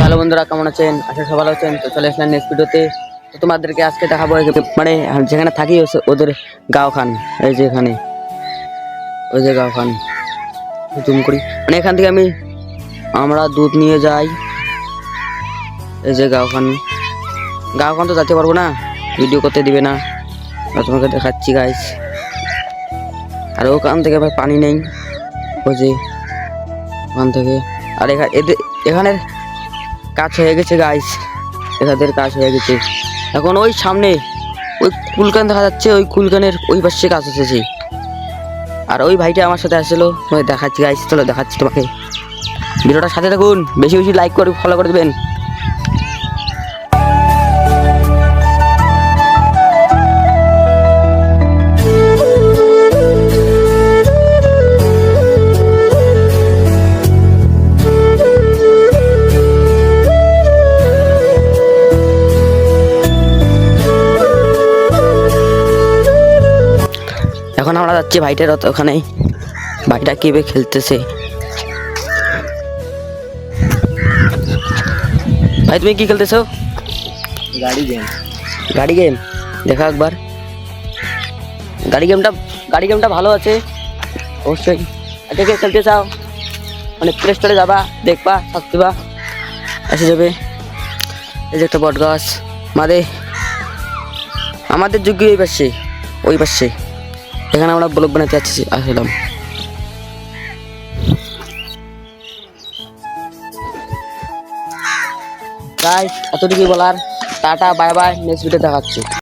Hello বন্ধুরা, কেমন আছেন? আশা সবাই ভালো আছেন। তো চলে আসলাম নেক্সট ভিডিওতে। তো তোমাদেরকে আজকে দেখাবো মানে যেখানে থাকি ওদের গাঁও খান। এই যে এখানে ওই যে গাঁও খান জুম করি, মানে এখান থেকে আমরা দুধ নিয়ে যাই। এই যে গাঁও খান তো যেতে পারবো না, ভিডিও করতে দিবে না, তোমাকে দেখাচ্ছি গাইস। আর ওখান থেকে ভাই পানি নেই, ওই যে ওখান থেকে। আর এখানের কাজ হয়ে গেছে গাইস, এখানের কাজ হয়ে গেছে। এখন ওই সামনে ওই কুলকান দেখা যাচ্ছে, ওই কুলকানের ওই পাশে কাজ হচ্ছে। আর ওই ভাইটা আমার সাথে আসছিলো, দেখাচ্ছি গাইস, চলো দেখাচ্ছি তোমাকে। ভিডিওটার সাথে থাকুন, বেশি বেশি লাইক করে ফলো করে দেবেন। এখন আমরা যাচ্ছি ভাইটার ওখানে, ভাইটা কিভাবে খেলতেছে। ভাই তুমি কি খেলতেছো? গাড়ি গেম দেখা একবার। গাড়ি গেমটা ভালো আছে অবশ্যই। এটাকে খেলতে চাও মানে প্লে স্টোরে যাবা, দেখবা, থাকবা, এসে যাবে। এই যে একটা বট গাছ, আমাদের যোগ্য ওই পাশে এখানে আমরা ব্লগ বানাতে আসলাম। গাইস এতটুকুই বলার, tata bye bye, next video দেখাচ্ছি।